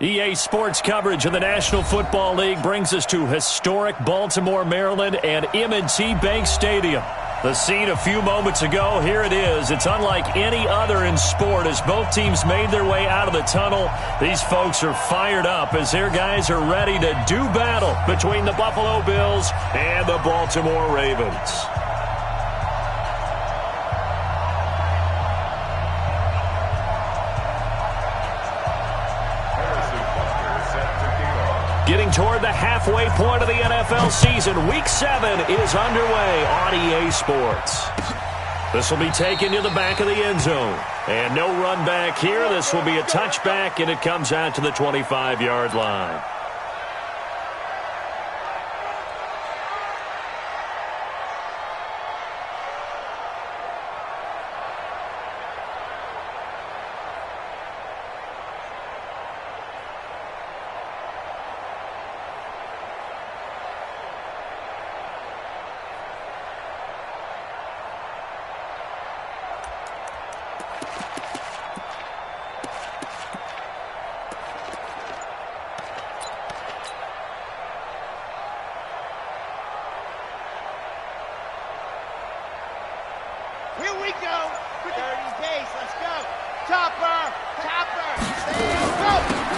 EA Sports coverage of the National Football League brings us to historic Baltimore, Maryland, and M&T Bank Stadium. The scene a few moments ago, here it is. It's unlike any other in sport as both teams made their way out of the tunnel. These folks are fired up as their guys are ready to do battle between the Buffalo Bills and the Baltimore Ravens. Getting toward the halfway point of the NFL season, Week 7 is underway on EA Sports. This will be taken to the back of the end zone. And no run back here. This will be a touchback, and it comes out to the 25-yard line.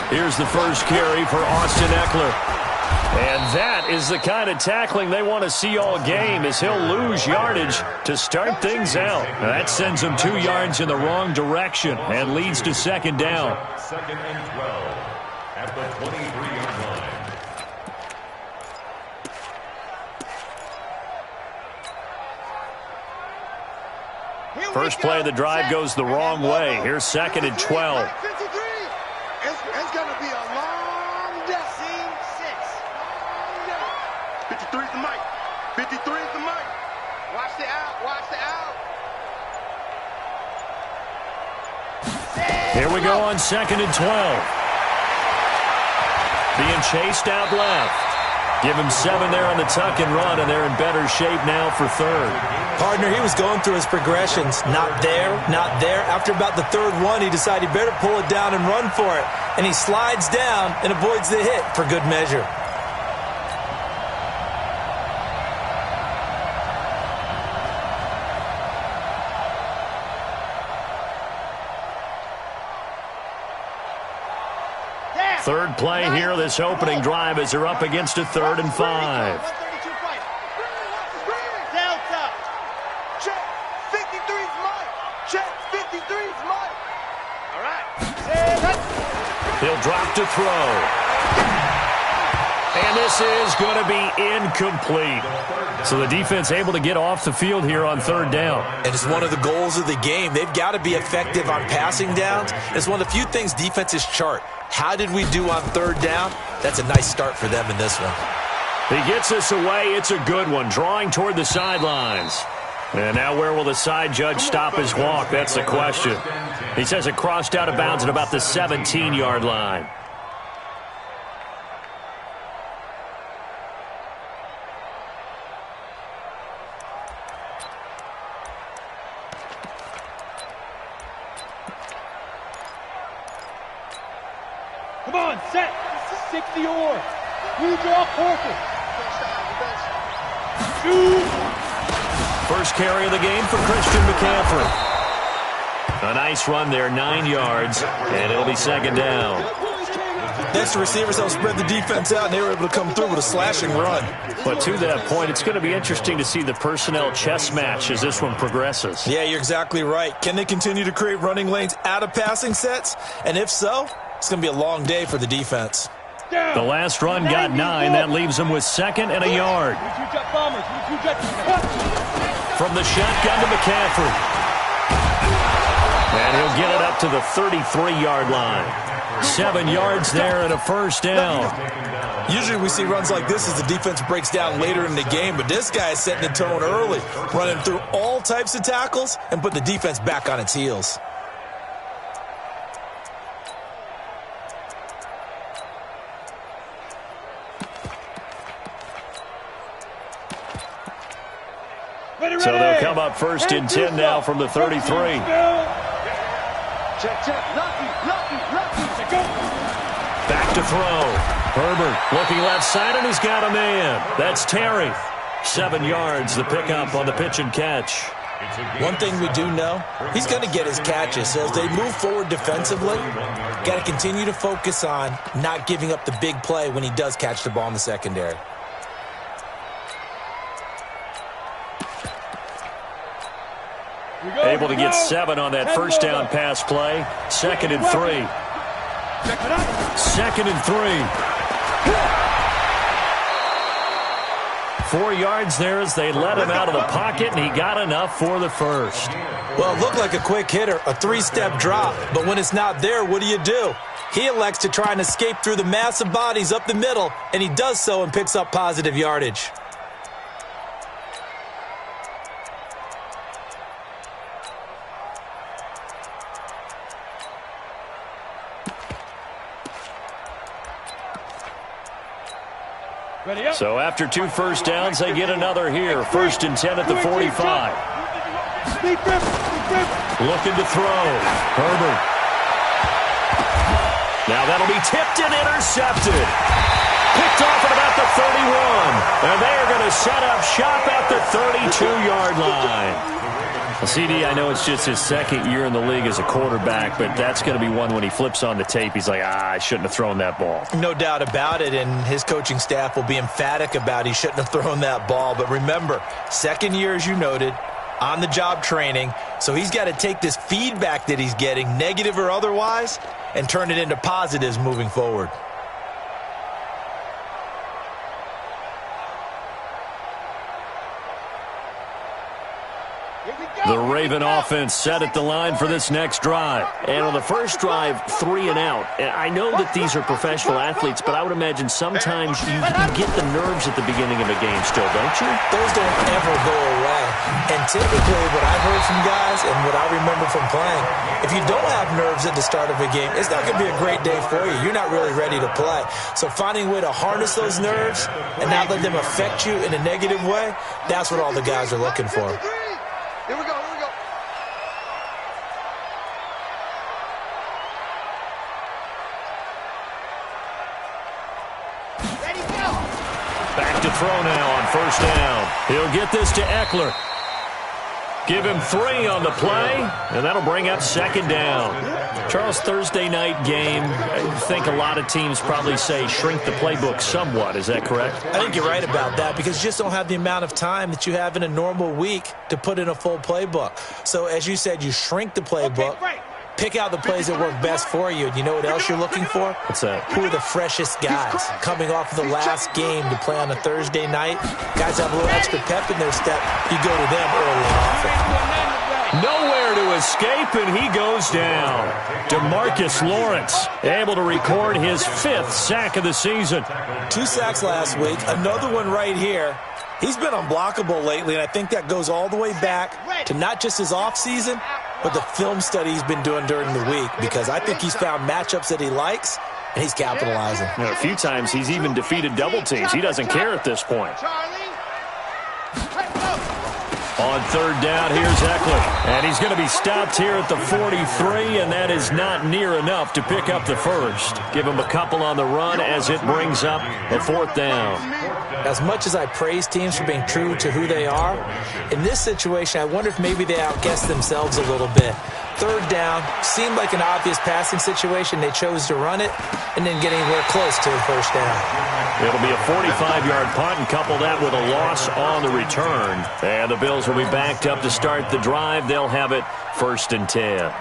Here's the first carry for Austin Eckler. And that is the kind of tackling they want to see all game as he'll lose yardage to start things out. Now that sends him 2 yards in the wrong direction and leads to second down. Second and 12 at the 23-yard line. First play of the drive goes the wrong way. Here's second and 12. It's going to be a long day. 53 is the mic. 53 is the mic. Watch the out. Watch the out. Here we go on second and 12. Being chased out left. Give him 7 there on the tuck and run, and they're in better shape now for third. Partner, he was going through his progressions. Not there, not there. After about the third one, he decided he better pull it down and run for it. And he slides down and avoids the hit for good measure. Third play here, this opening drive as they're up against a 3rd and 5. Delta. Check. 53's Mike. Check. 53's Mike. All right. He'll drop to throw. And this is going to be incomplete. So the defense able to get off the field here on 3rd down. And it's one of the goals of the game. They've got to be effective on passing downs. It's one of the few things defenses chart. How did we do on 3rd down? That's a nice start for them in this one. He gets us away. It's a good one. Drawing toward the sidelines. And now where will the side judge stop his walk? That's the question. He says it crossed out of bounds at about the 17-yard line. Come on, set. 60-or. You draw Porter. Shoot. First carry of the game for Christian McCaffrey. A nice run there, 9 yards, and it'll be second down. Next, the receivers helped spread the defense out, and they were able to come through with a slashing run. But to that point, it's going to be interesting to see the personnel chess match as this one progresses. Yeah, you're exactly right. Can they continue to create running lanes out of passing sets? And if so, it's going to be a long day for the defense. The last run got 9. That leaves them with 2nd and a yard. From the shotgun to McCaffrey. And he'll get it up to the 33-yard line. 7 yards there and a first down. Usually we see runs like this as the defense breaks down later in the game, but this guy is setting the tone early, running through all types of tackles and put the defense back on its heels. So they'll come up 1st and 10 now from the 33. Check. Lucky. to throw. Herbert looking left side, and he's got a man. That's Terry. 7 yards, the pickup on the pitch and catch. One thing we do know, he's going to get his catches. So as they move forward defensively, got to continue to focus on not giving up the big play when he does catch the ball in the secondary. Able to get 7 on that first down pass play. 2nd and 3. 2nd and 3. 4 yards there as they let him out of the pocket, and he got enough for the first. Well, it looked like a quick hitter, a 3-step drop, but when it's not there, what do? He elects to try and escape through the massive bodies up the middle, and he does so and picks up positive yardage. So after 2 first downs, they get another here. 1st and 10 at the 45. Looking to throw. Herbert. Now that'll be tipped and intercepted. Picked off at about the 31. And they are going to set up shop at the 32-yard line. Well, CD, I know it's just his 2nd year in the league as a quarterback, but that's going to be one when he flips on the tape. He's like, I shouldn't have thrown that ball. No doubt about it, and his coaching staff will be emphatic about he shouldn't have thrown that ball. But remember, 2nd year, as you noted, on-the-job training, so he's got to take this feedback that he's getting, negative or otherwise, and turn it into positives moving forward. The Raven offense set at the line for this next drive. And on the first drive, 3 and out. And I know that these are professional athletes, but I would imagine sometimes you get the nerves at the beginning of a game still, don't you? Those don't ever go away. And typically what I've heard from guys and what I remember from playing, if you don't have nerves at the start of a game, it's not going to be a great day for you. You're not really ready to play. So finding a way to harness those nerves and not let them affect you in a negative way, that's what all the guys are looking for. Here we go. Ready, go. Back to throw now on 1st down. He'll get this to Eckler. Give him 3 on the play, and that'll bring up 2nd down. Charles, Thursday night game, I think a lot of teams probably say shrink the playbook somewhat. Is that correct? I think you're right about that because you just don't have the amount of time that you have in a normal week to put in a full playbook. So as you said, you shrink the playbook, pick out the plays that work best for you. And you know what else you're looking for? What's that? Who are the freshest guys coming off of the last game to play on a Thursday night? Guys have a little extra pep in their step. You go to them early and often. Nowhere to escape, and he goes down. DeMarcus Lawrence able to record his 5th sack of the season. 2 sacks last week, another one right here. He's been unblockable lately, and I think that goes all the way back to not just his offseason, but the film study he's been doing during the week, because I think he's found matchups that he likes, and he's capitalizing. You know, a few times he's even defeated double teams. He doesn't care at this point. On 3rd down, here's Eckler. And he's going to be stopped here at the 43, and that is not near enough to pick up the first. Give him a couple on the run as it brings up a 4th down. As much as I praise teams for being true to who they are, in this situation, I wonder if maybe they outguessed themselves a little bit. 3rd down, seemed like an obvious passing situation. They chose to run it and then get anywhere close to the 1st down. It'll be a 45-yard punt and couple that with a loss on the return. And the Bills will be backed up to start the drive. They'll have it 1st and 10.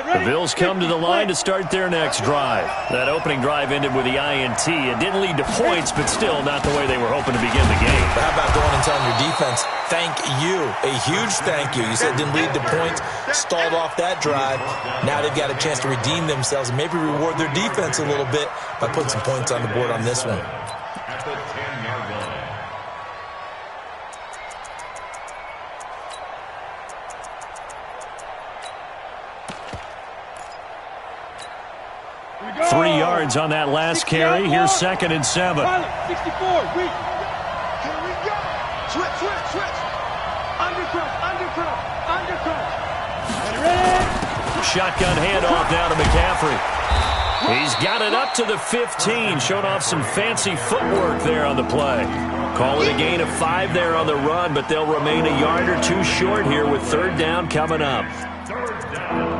The Bills come to the line to start their next drive. That opening drive ended with the INT. It didn't lead to points, but still not the way they were hoping to begin the game. But how about going and telling your defense, thank you, a huge thank you. You said it didn't lead to points, stalled off that drive. Now they've got a chance to redeem themselves and maybe reward their defense a little bit by putting some points on the board on this one. At the 10-yard line. 3 yards on that last carry. Here's 2nd and 7. 64, weak. Here we go. Switch. Undercrunch. Shotgun handoff down to McCaffrey. He's got it up to the 15. Showed off some fancy footwork there on the play. Call it a gain of 5 there on the run, but they'll remain a yard or two short here with 3rd down coming up. 3rd down.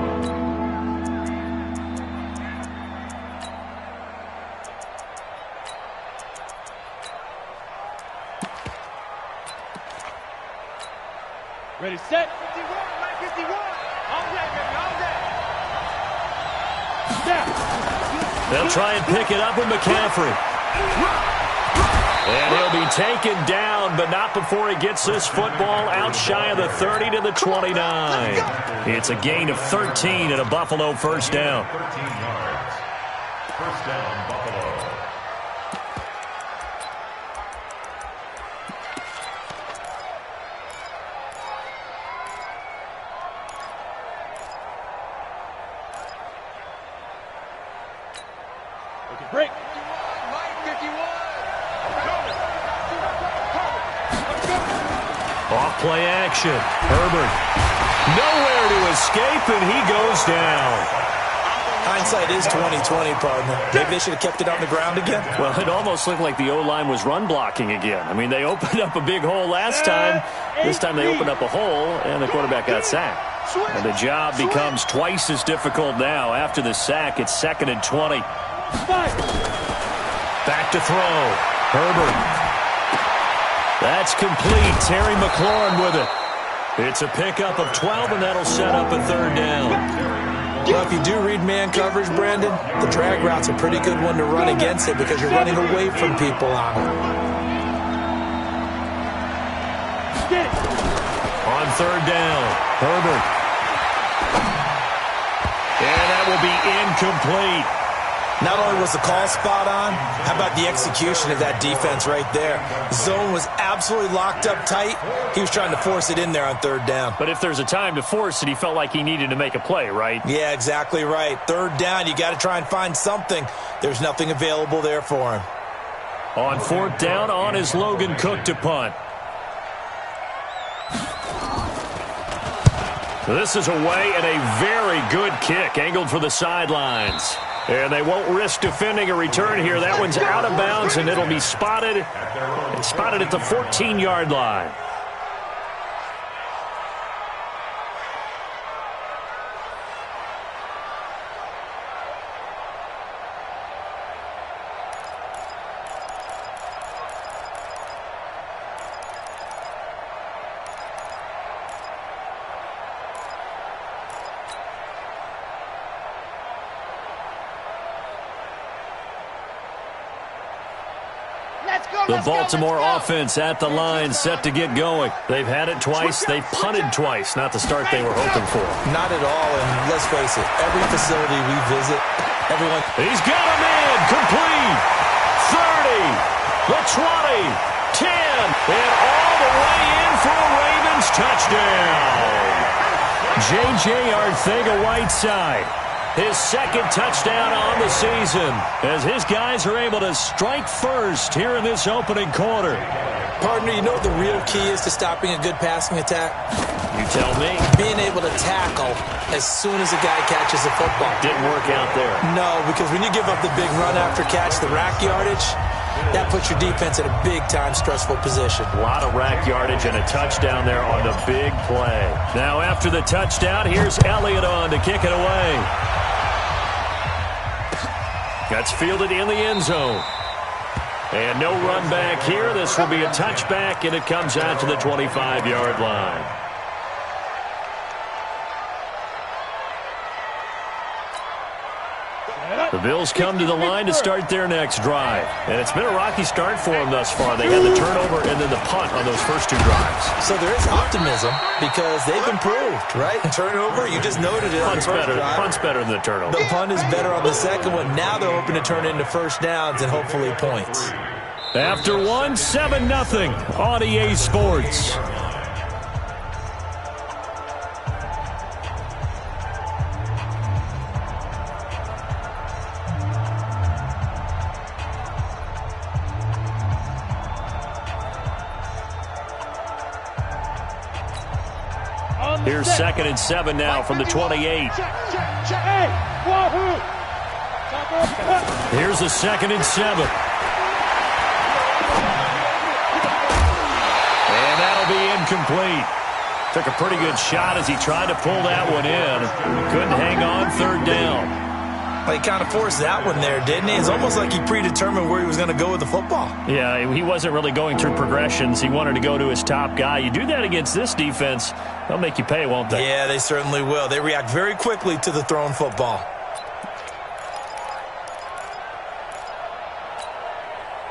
Ready, set. 51. All day, baby, all day. Snap. They'll try and pick it up with McCaffrey. And he'll be taken down, but not before he gets this football out shy of the 30 to the 29. It's a gain of 13 and a Buffalo 1st down. 13 yards. 1st down, Buffalo. Break. 51. Off play action. Herbert. Nowhere to escape, and he goes down. Hindsight is 20/20, partner. Maybe they should have kept it on the ground again. Well, it almost looked like the O-line was run blocking again. I mean, they opened up a big hole last time. This time they opened up a hole, and the quarterback got sacked. And the job becomes twice as difficult now. After the sack, it's 2nd and 20. Back to throw. Herbert. That's complete. Terry McLaurin with it. It's a pickup of 12, and that'll set up a 3rd down. Well, if you do read man coverage, Brandon, the drag route's a pretty good one to run against it because you're running away from people on it. On 3rd down, Herbert. And that will be incomplete. Not only was the call spot on, how about the execution of that defense right there? Zone was absolutely locked up tight. He was trying to force it in there on 3rd down. But if there's a time to force it, he felt like he needed to make a play, right? Yeah, exactly right. 3rd down, you got to try and find something. There's nothing available there for him. On 4th down, on is Logan Cook to punt. This is away and a very good kick, angled for the sidelines. And they won't risk defending a return here. That one's out of bounds, and it'll be spotted. It's spotted at the 14-yard line. The Baltimore offense at the line, set to get going. They've had it twice. They've punted twice. Not the start they were hoping for. Not at all, and let's face it, every facility we visit, everyone... He's got a man, complete. 30, the 20, 10, and all the way in for a Ravens touchdown. J.J. Arcega-Whiteside. His 2nd touchdown on the season as his guys are able to strike first here in this opening quarter. Partner, you know what the real key is to stopping a good passing attack? You tell me. Being able to tackle as soon as a guy catches the football. Didn't work out there. No, because when you give up the big run after catch, the rack yardage, that puts your defense in a big-time stressful position. A lot of rack yardage and a touchdown there on the big play. Now after the touchdown, here's Elliott on to kick it away. That's fielded in the end zone. And no run back here. This will be a touchback, and it comes out to the 25-yard line. The Bills come to the line to start their next drive. And it's been a rocky start for them thus far. They had the turnover and then the punt on those first 2 drives. So there is optimism because they've improved, right? Turnover, you just noted it. Punt's better than the turnover. The punt is better on the second one. Now they're hoping to turn it into 1st downs and hopefully points. After 1, 7-0 on EA Sports. Here's 2nd and 7 now from the 28. Hey, wahoo! Here's a 2nd and 7. And that'll be incomplete. Took a pretty good shot as he tried to pull that one in. Couldn't hang on, 3rd down. Well, he kind of forced that one there, didn't he? It's almost like he predetermined where he was going to go with the football. Yeah, he wasn't really going through progressions. He wanted to go to his top guy. You do that against this defense, they'll make you pay, won't they? Yeah, they certainly will. They react very quickly to the thrown football.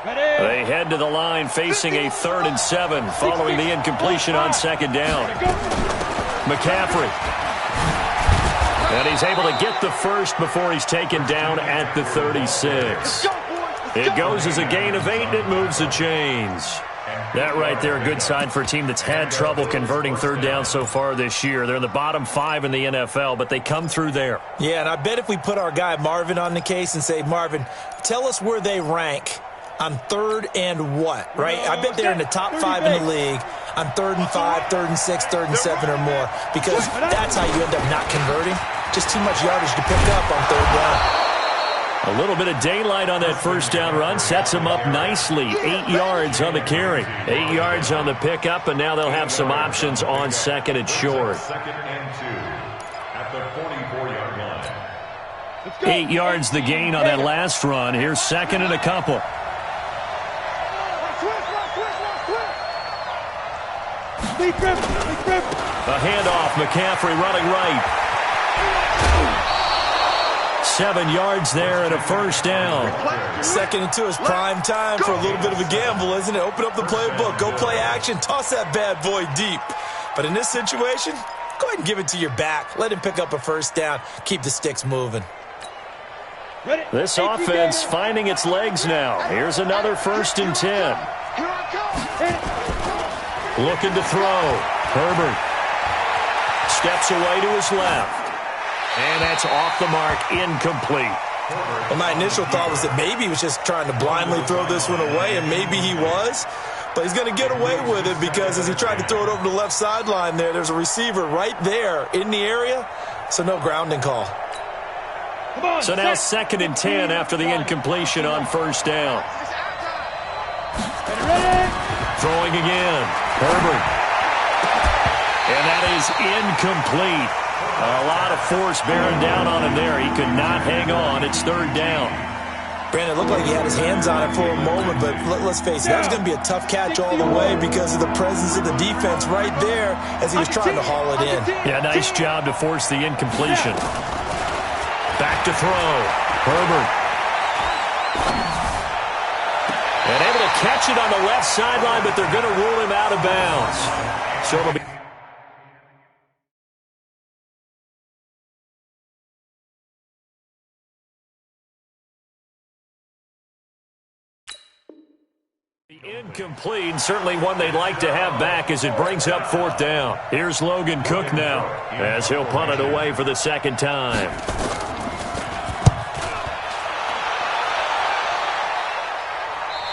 They head to the line facing a 3rd and 7 following the incompletion on 2nd down. McCaffrey. And he's able to get the first before he's taken down at the 36. It goes as a gain of 8, and it moves the chains. That right there, a good sign for a team that's had trouble converting 3rd down so far this year. They're in the bottom 5 in the NFL, but they come through there. Yeah, and I bet if we put our guy Marvin on the case and say, Marvin, tell us where they rank on 3rd and what, right? I bet they're in the top 5 in the league on 3rd and 5, 3rd and 6, 3rd and 7 or more, because that's how you end up not converting. Just too much yardage to pick up on 3rd down. A little bit of daylight on that 1st down run sets them up nicely. 8 yards on the carry, 8 yards on the pickup, and now they'll have some options on 2nd and short. 2nd and 2 at the 44-yard line. 8 yards the gain on that last run. Here's 2nd and a couple. Big grip, big grip. A handoff, McCaffrey running right. 7 yards there and a 1st down. 2nd and 2 is prime time for a little bit of a gamble, isn't it? Open up the playbook, go play action, toss that bad boy deep. But in this situation, go ahead and give it to your back. Let him pick up a 1st down, keep the sticks moving. This offense finding its legs now. Here's another 1st and 10. Looking to throw. Herbert steps away to his left. And that's off the mark, incomplete. Well, my initial thought was that maybe he was just trying to blindly throw this one away, and maybe he was. But he's going to get away with it because as he tried to throw it over the left sideline there's a receiver right there in the area, so no grounding call. So now 2nd and 10 after the incompletion on 1st down. Throwing again. Herbert. And that is incomplete. A lot of force bearing down on him there. He could not hang on. It's 3rd down. Brandon, it looked like he had his hands on it for a moment, but let's face it, that was going to be a tough catch all the way because of the presence of the defense right there as he was trying to haul it in. Yeah, nice job to force the incompletion. Back to throw. Herbert. And able to catch it on the left sideline, but they're going to rule him out of bounds. So it'll be incomplete, certainly one they'd like to have back as it brings up 4th down. Here's Logan Cook now as he'll punt it away for the 2nd time.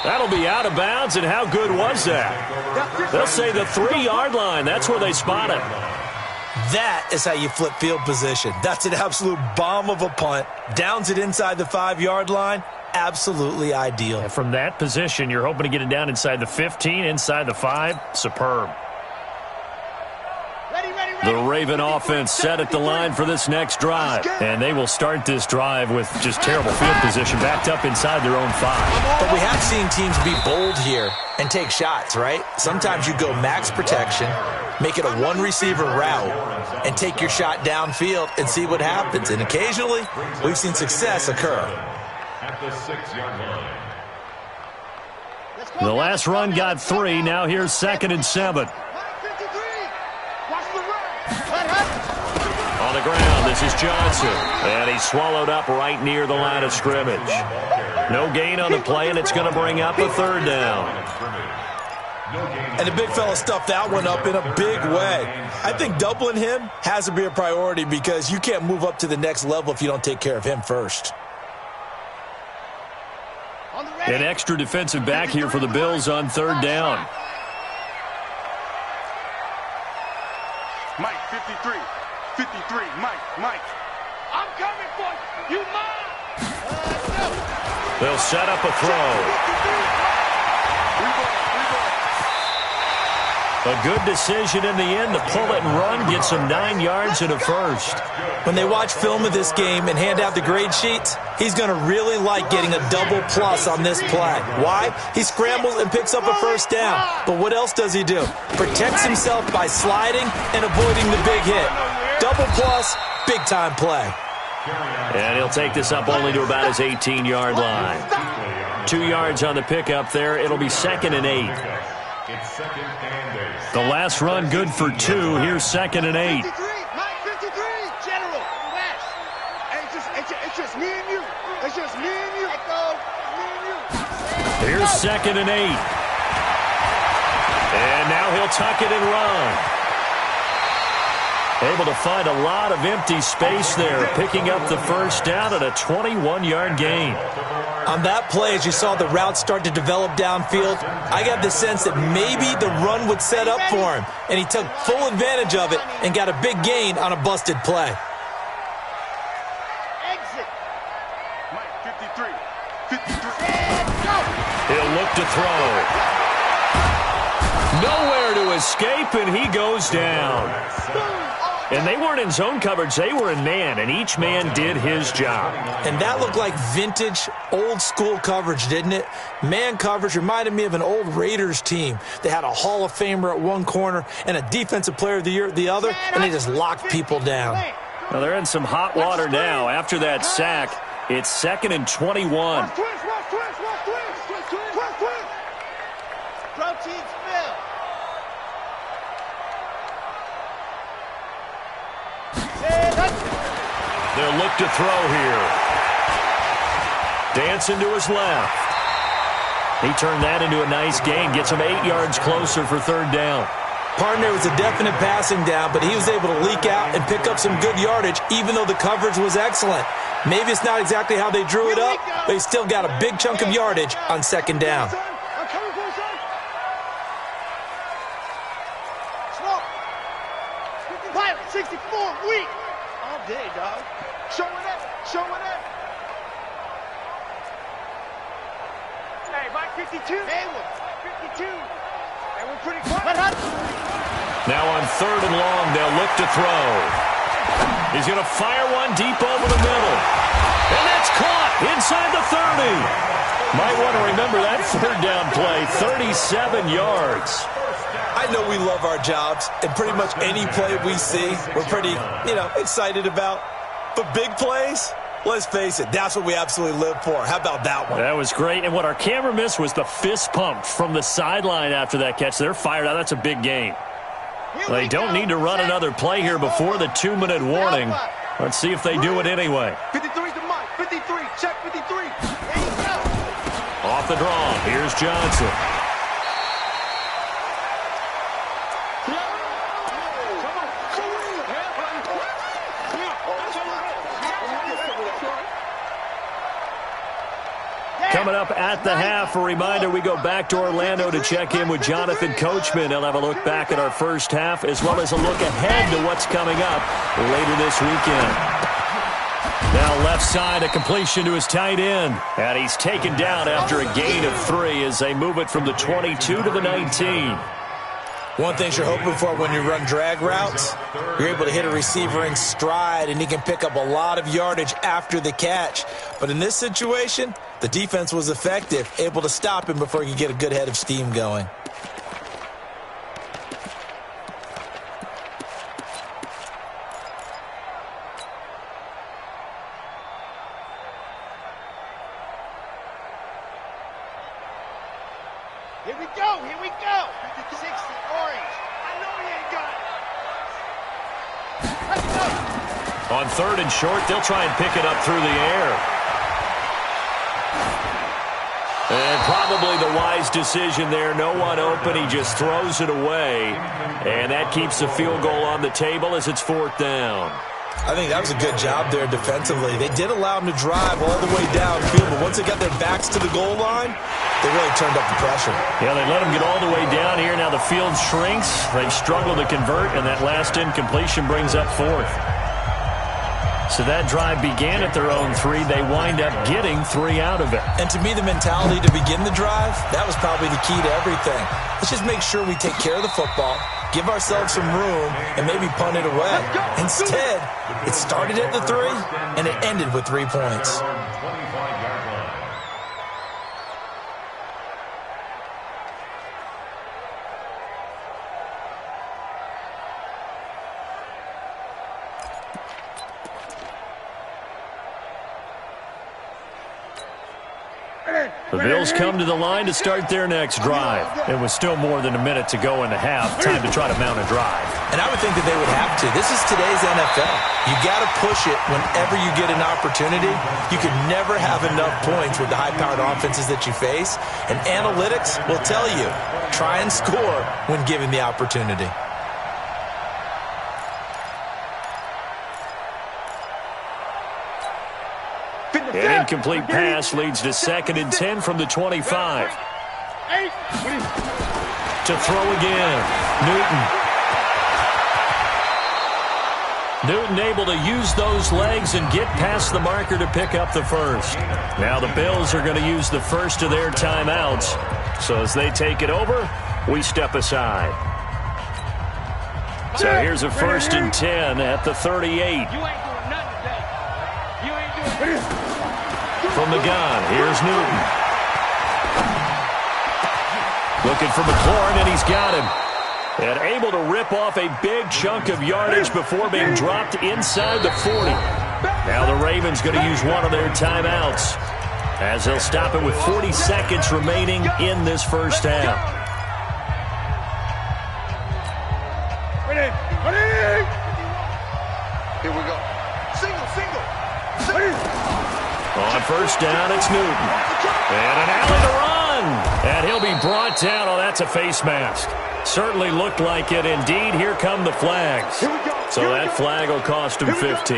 That'll be out of bounds, and how good was that? They'll say the 3-yard line. That's where they spot it. That is how you flip field position. That's an absolute bomb of a punt. Downs it inside the 5-yard line. Absolutely ideal. And from that position, you're hoping to get it down inside the 15, inside the 5. Superb. The Raven offense set at the line for this next drive. And they will start this drive with just terrible field position, backed up inside their own 5. But we have seen teams be bold here and take shots, right? Sometimes you go max protection, make it a one-receiver route, and take your shot downfield and see what happens. And occasionally, we've seen success occur. At the 6-yard line. The last run got 3. Now here's 2nd and 7. On the ground, this is Johnson. And he's swallowed up right near the line of scrimmage. No gain on the play, and it's going to bring up a 3rd down. And the big fella stuffed that one up in a big way. I think doubling him has to be a priority because you can't move up to the next level if you don't take care of him first. An extra defensive back here for the Bills on 3rd down. Mike, 53. 53. Mike. I'm coming for you. You mine. They'll set up a throw. A good decision in the end to pull it and run, get some 9 yards and a first. When they watch film of this game and hand out the grade sheets, he's going to really like getting a double plus on this play. Why? He scrambles and picks up a first down. But what else does he do? Protects himself by sliding and avoiding the big hit. Double plus, big-time play. And he'll take this up only to about his 18-yard line. 2 yards on the pickup there. It'll be 2nd and 8. It's 2nd and 8. The last run good for 2. Here's 2nd and 8. 53. Mike, 53. General. West. It's just me and you. It's just me and you. Echo. Me and you. Here's 2nd and 8. And now he'll tuck it and run. Able to find a lot of empty space there, picking up the first down at a 21-yard gain. On that play, as you saw the route start to develop downfield, I got the sense that maybe the run would set up for him, and he took full advantage of it and got a big gain on a busted play. Exit. Mike, 53. 53. He'll look to throw. Nowhere to escape, and he goes down. And they weren't in zone coverage. They were in man, and each man did his job. And that looked like vintage, old-school coverage, didn't it? Man coverage reminded me of an old Raiders team. They had a Hall of Famer at one corner and a Defensive Player of the Year at the other, and they just locked people down. Well, they're in some hot water now. After that sack, it's 2nd and 21. Protein spill. They'll look to throw here. Dancing to his left. He turned that into a nice gain. Gets him 8 yards closer for 3rd down. Partner was a definite passing down, but he was able to leak out and pick up some good yardage, even though the coverage was excellent. Maybe it's not exactly how they drew it up, but he still got a big chunk of yardage on 2nd down. I'm coming for you, son. Smoke. Pilot, 64, weak. All day, dog. Show it up. Show it up. Hey, Mike, 52. Hey, 52. Hey, we're pretty quiet. Now on 3rd and long, they'll look to throw. He's going to fire one deep over the middle. And that's caught inside the 30. Might want to remember that 3rd down play, 37 yards. I know we love our jobs, and pretty much any play we see, we're pretty, excited about. But big plays, let's face it, that's what we absolutely live for. How about that one? That was great. And what our camera missed was the fist pump from the sideline after that catch. They're fired out. That's a big gain. They don't need to run another play here before the 2-minute warning. Let's see if they do it anyway. 53 to Mike. 53. Check 53. Off the draw. Here's Johnson. Coming up at the half, a reminder, we go back to Orlando to check in with Jonathan Coachman. He'll have a look back at our first half as well as a look ahead to what's coming up later this weekend. Now left side, a completion to his tight end. And he's taken down after a gain of 3 as they move it from the 22 to the 19. One thing you're hoping for when you run drag routes, you're able to hit a receiver in stride, and he can pick up a lot of yardage after the catch. But in this situation, the defense was effective, able to stop him before he could get a good head of steam going. Here we go. Here we go. 60 orange. I know he ain't got it. Let's go. On 3rd and short, they'll try and pick it up through the air. And probably the wise decision there. No one open. He just throws it away. And that keeps the field goal on the table as it's 4th down. I think that was a good job there defensively. They did allow him to drive all the way downfield, but once they got their backs to the goal line, they really turned up the pressure. Yeah, they let them get all the way down here. Now the field shrinks. They've struggled to convert, and that last incompletion brings up fourth. So that drive began at their own 3. They wind up getting 3 out of it. And to me, the mentality to begin the drive, that was probably the key to everything. Let's just make sure we take care of the football, give ourselves some room, and maybe punt it away. Instead, it started at the 3, and it ended with 3 points. The Bills come to the line to start their next drive. It was still more than a minute to go in the half. Time to try to mount a drive. And I would think that they would have to. This is today's NFL. You got to push it whenever you get an opportunity. You can never have enough points with the high-powered offenses that you face. And analytics will tell you, try and score when given the opportunity. An incomplete pass leads to 2nd and 10 from the 25. To throw again. Newton able to use those legs and get past the marker to pick up the first. Now the Bills are going to use the first of their timeouts. So as they take it over, we step aside. So here's a 1st and 10 at the 38. From the gun, here's Newton. Looking for McLaurin, and he's got him. And able to rip off a big chunk of yardage before being dropped inside the 40. Now the Ravens going to use one of their timeouts, as they'll stop it with 40 seconds remaining in this first half. Here we go. Single. On first down, it's Newton. And an alley to run. And he'll be brought down. Oh, that's a face mask. Certainly looked like it. Indeed, here come the flags. So that flag will cost him 15.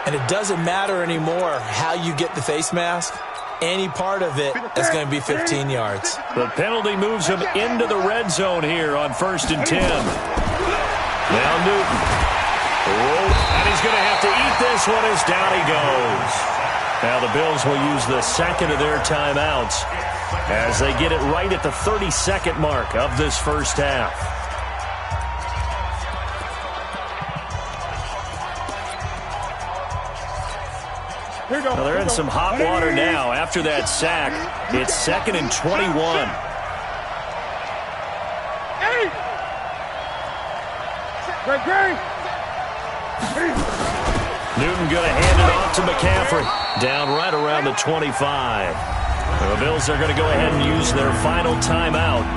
And it doesn't matter anymore how you get the face mask. Any part of it is going to be 15 yards. The penalty moves him into the red zone here on 1st and 10. Now Newton. And he's going to have to eat this one as down he goes. Now the Bills will use the 2nd of their timeouts as they get it right at the 32nd mark of this first half. Well, they're in some hot water now. After that sack, it's 2nd and 21. Newton going to hand it off to McCaffrey. Down right around the 25. The Bills are going to go ahead and use their final timeout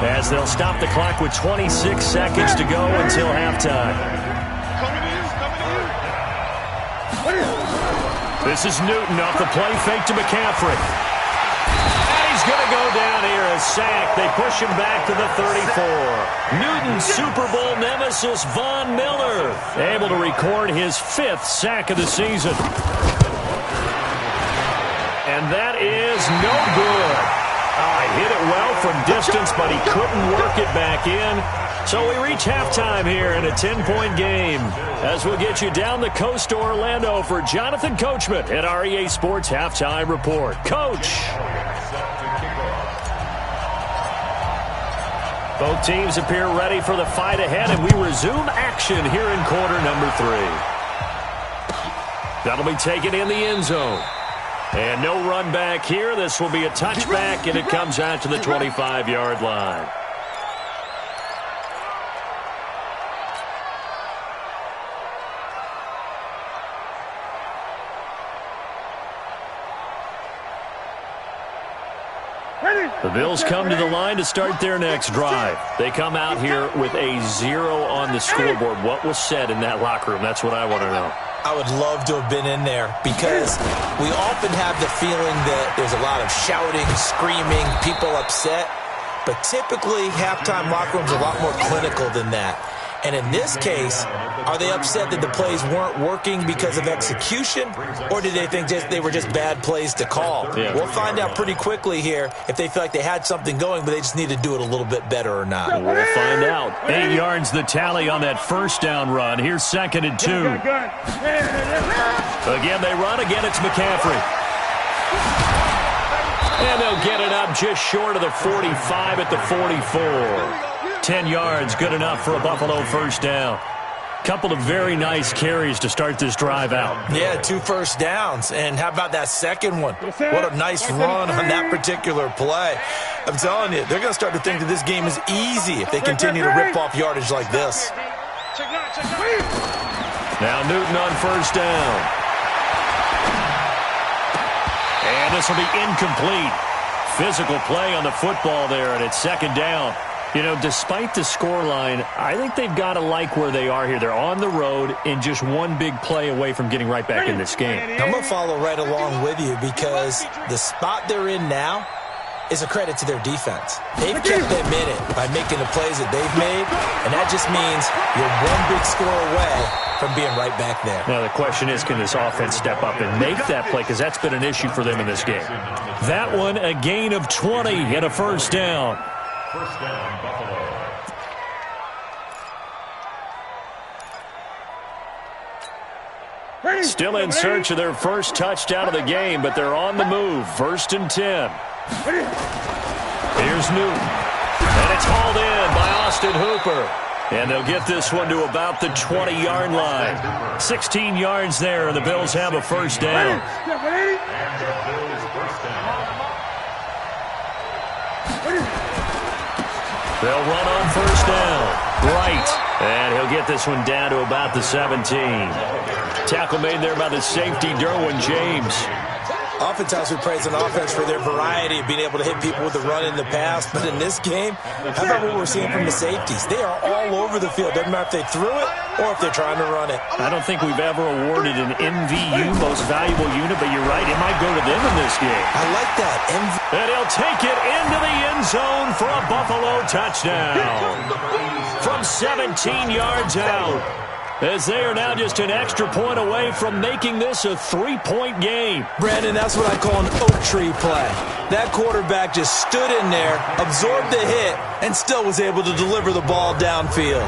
as they'll stop the clock with 26 seconds to go until halftime. This is Newton off the play fake to McCaffrey. And he's going to go down here as sacked. They push him back to the 34. Newton's Super Bowl nemesis, Von Miller, able to record his 5th sack of the season. And that is no good. He hit it well from distance, but he couldn't work it back in. So we reach halftime here in a 10-point game, as we'll get you down the coast to Orlando for Jonathan Coachman at our EA Sports Halftime Report. Coach. Both teams appear ready for the fight ahead, and we resume action here in quarter number 3. That'll be taken in the end zone. And no run back here. This will be a touchback, and it comes out to the 25-yard line. The Bills come to the line to start their next drive. They come out here with a 0 on the scoreboard. What was said in that locker room? That's what I want to know. I would love to have been in there because we often have the feeling that there's a lot of shouting, screaming, people upset. But typically, halftime locker rooms are a lot more clinical than that. And in this case, are they upset that the plays weren't working because of execution, or did they think they were just bad plays to call? Yeah. We'll find out pretty quickly here if they feel like they had something going, but they just need to do it a little bit better or not. We'll find out. 8 yards the tally on that first down run. Here's 2nd and 2. Again, they run. Again, it's McCaffrey. And they'll get it up just short of the 45 at the 44. 10 yards, good enough for a Buffalo first down. Couple of very nice carries to start this drive out. Yeah, 2 first downs. And how about that second one? What a nice run on that particular play. I'm telling you, they're going to start to think that this game is easy if they continue to rip off yardage like this. Now Newton on first down. And this will be incomplete. Physical play on the football there, and it's 2nd down. You know, despite the scoreline, I think they've got to like where they are here. They're on the road and just one big play away from getting right back in this game. I'm going to follow right along with you because the spot they're in now is a credit to their defense. They've kept them in it by making the plays that they've made, and that just means you're one big score away from being right back there. Now the question is, can this offense step up and make that play? Because that's been an issue for them in this game. That one, a gain of 20 and a first down. First down, Buffalo. Still in search of their first touchdown of the game, but they're on the move. 1st and 10. Here's Newton. And it's hauled in by Austin Hooper. And they'll get this one to about the 20-yard line. 16 yards there, and the Bills have a first down. And the Bills first down. They'll run on first down. Right. And he'll get this one down to about the 17. Tackle made there by the safety, Derwin James. Oftentimes we praise an offense for their variety of being able to hit people with the run in the past. But in this game, how about what we're seeing from the safeties? They are all over the field. Doesn't matter if they threw it or if they're trying to run it. I don't think we've ever awarded an MVU, most valuable unit, but you're right, it might go to them in this game. I like that. And he'll take it into the end zone for a Buffalo touchdown. From 17 yards out. As they are now just an extra point away from making this a 3-point game. Brandon, that's what I call an oak tree play. That quarterback just stood in there, absorbed the hit, and still was able to deliver the ball downfield.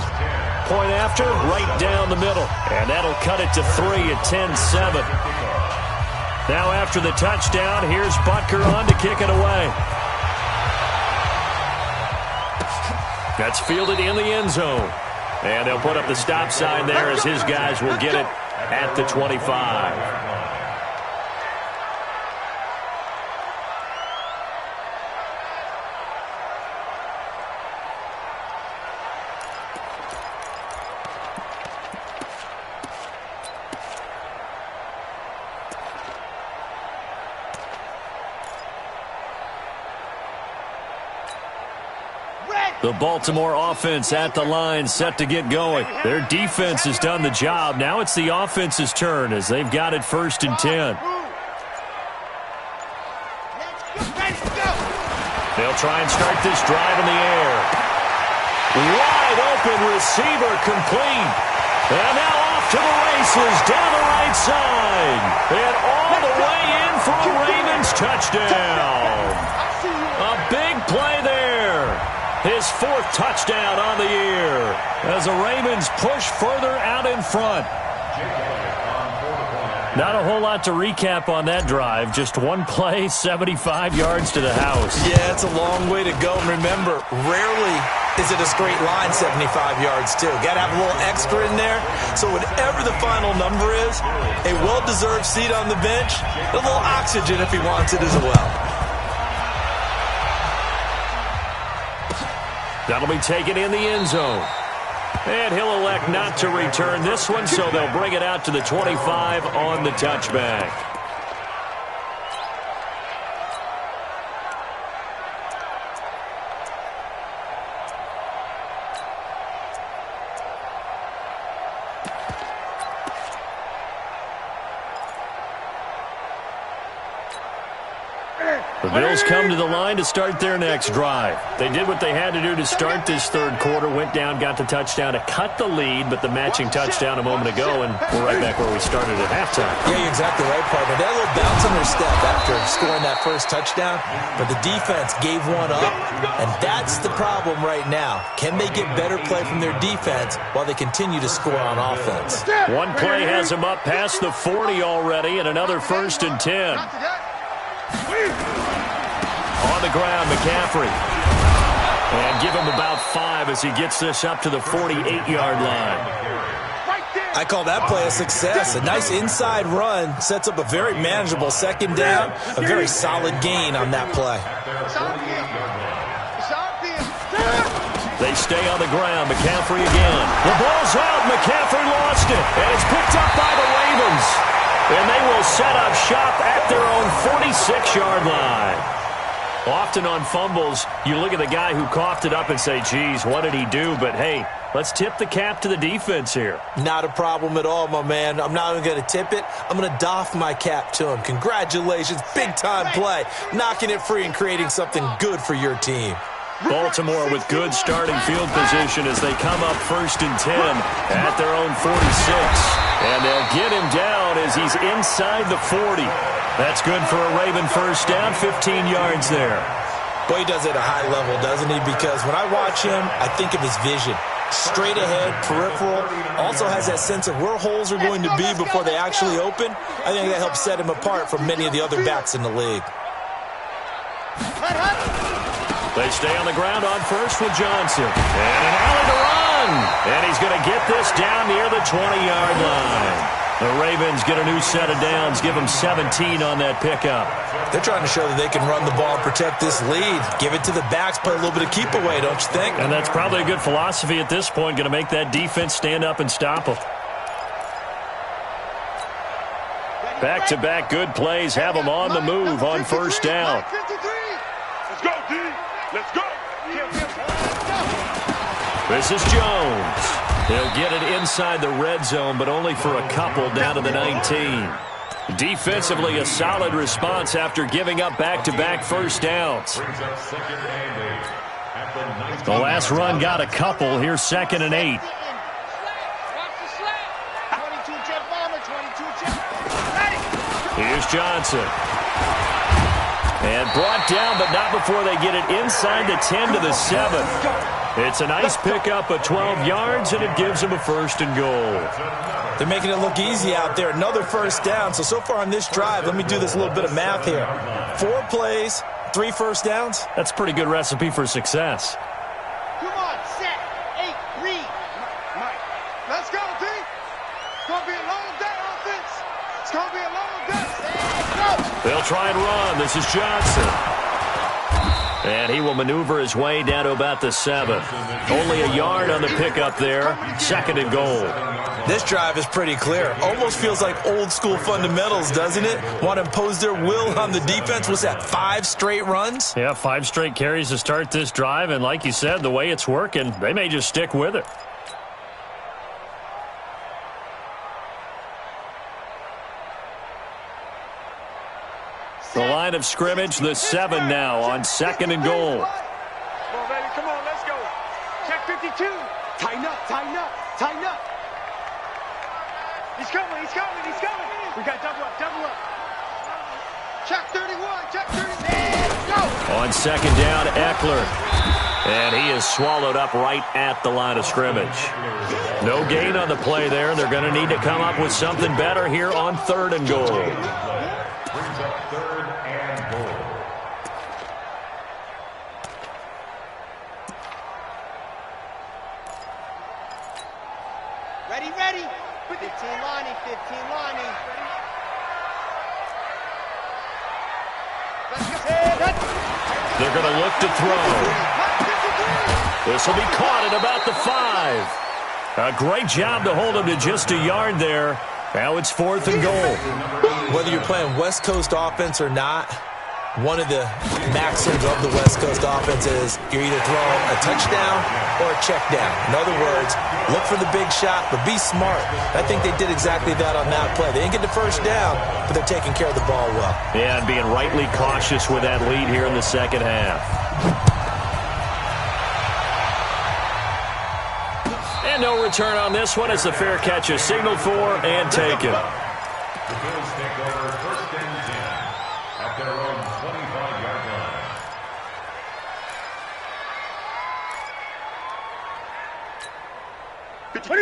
Point after, right down the middle. And that'll cut it to 3 at 10-7. Now after the touchdown, here's Butker on to kick it away. That's fielded in the end zone. And they'll put up the stop sign there as his guys will get it at the 25. The Baltimore offense at the line, set to get going. Their defense has done the job. Now it's the offense's turn as they've got it 1st and 10. They'll try and start this drive in the air. Wide open receiver complete. And now off to the races down the right side. And all the way in for a Ravens touchdown. A big play there. His 4th touchdown on the year as the Ravens push further out in front. Not a whole lot to recap on that drive. Just one play, 75 yards to the house. Yeah, it's a long way to go. And remember, rarely is it a straight line 75 yards, too. Got to have a little extra in there. So whatever the final number is, a well-deserved seat on the bench, a little oxygen if he wants it as well. That'll be taken in the end zone. And he'll elect not to return this one, so they'll bring it out to the 25 on the touchback. Bills come to the line to start their next drive. They did what they had to do to start this third quarter, went down, got the touchdown to cut the lead, but the matching touchdown a moment ago, and we're right back where we started at halftime. Yeah, you're exactly right, partner. They had a little bounce in their step after scoring that first touchdown, but the defense gave one up, and that's the problem right now. Can they get better play from their defense while they continue to score on offense? One play has them up past the 40 already, and another 1st and 10. On the ground, McCaffrey. And give him about 5 as he gets this up to the 48-yard line. I call that play a success. A nice inside run sets up a very manageable second down. A very solid gain on that play. They stay on the ground. McCaffrey again. The ball's out. McCaffrey lost it. And it's picked up by the Ravens. And they will set up shop at their own 46-yard line. Often on fumbles, you look at the guy who coughed it up and say, geez, what did he do? But, hey, let's tip the cap to the defense here. Not a problem at all, my man. I'm not even going to tip it. I'm going to doff my cap to him. Congratulations. Big-time play. Knocking it free and creating something good for your team. Baltimore with good starting field position as they come up 1st and 10 at their own 46. And they'll get him down as he's inside the 40. That's good for a Raven first down, 15 yards there. Boy, he does it at a high level, doesn't he? Because when I watch him, I think of his vision. Straight ahead, peripheral, also has that sense of where holes are going to be before they actually open. I think that helps set him apart from many of the other backs in the league. They stay on the ground on first with Johnson. And an alley to run. And he's going to get this down near the 20-yard line. The Ravens get a new set of downs, give them 17 on that pickup. They're trying to show that they can run the ball and protect this lead. Give it to the backs, play a little bit of keep away, don't you think? And that's probably a good philosophy at this point, going to make that defense stand up and stop them. Back-to-back good plays have them on the move on first down. Let's go, D. Let's go. This is Jones. He'll get it inside the red zone, but only for a couple down to the 19. Defensively, a solid response after giving up back-to-back first downs. The last run got a couple. Here's 2nd and 8. Here's Johnson. And brought down, but not before they get it inside the 10 to the 7. It's a nice pickup of 12 yards, and it gives them a 1st and goal. They're making it look easy out there. Another first down. So far on this drive, let me do this little bit of math here. 4 plays, 3 first downs. That's a pretty good recipe for success. Come on, set, 8, read. Mike, let's go, D. It's going to be a long day, offense. It's going to be a long day. Let's go. They'll try and run. This is Johnson. And he will maneuver his way down to about the 7. Only a yard on the pickup there. 2nd and goal. This drive is pretty clear. Almost feels like old school fundamentals, doesn't it? Want to impose their will on the defense. What's that, 5 straight runs? Yeah, 5 straight carries to start this drive. And like you said, the way it's working, they may just stick with it. The line of scrimmage, the 7 now on 2nd and goal. Come on, baby. Come on, let's go. Check 52. Tighten up, tighten up, tighten up. He's coming, he's coming, he's coming. We got double up, double up. Check 31, check 30. Let's go. On 2nd down, Eckler. And he is swallowed up right at the line of scrimmage. No gain on the play there. They're going to need to come up with something better here on 3rd and goal. Brings up 3rd and goal. Ready, ready. 15 Lonnie, 15 Lonnie. They're going to look to throw. This will be caught at about the 5. A great job to hold him to just a yard there. Now it's 4th and goal. Whether you're playing West Coast offense or not, One of the maxims of the West Coast offense is you're either throwing a touchdown or a check down. In other words, look for the big shot, but be smart. I think they did exactly that on that play. They didn't get the first down, but they're taking care of the ball well. Yeah, and being rightly cautious with that lead here in the second half. And no return on this one as the fair catch is signaled for and taken. The Bills take over first and 10 at their own 25-yard line.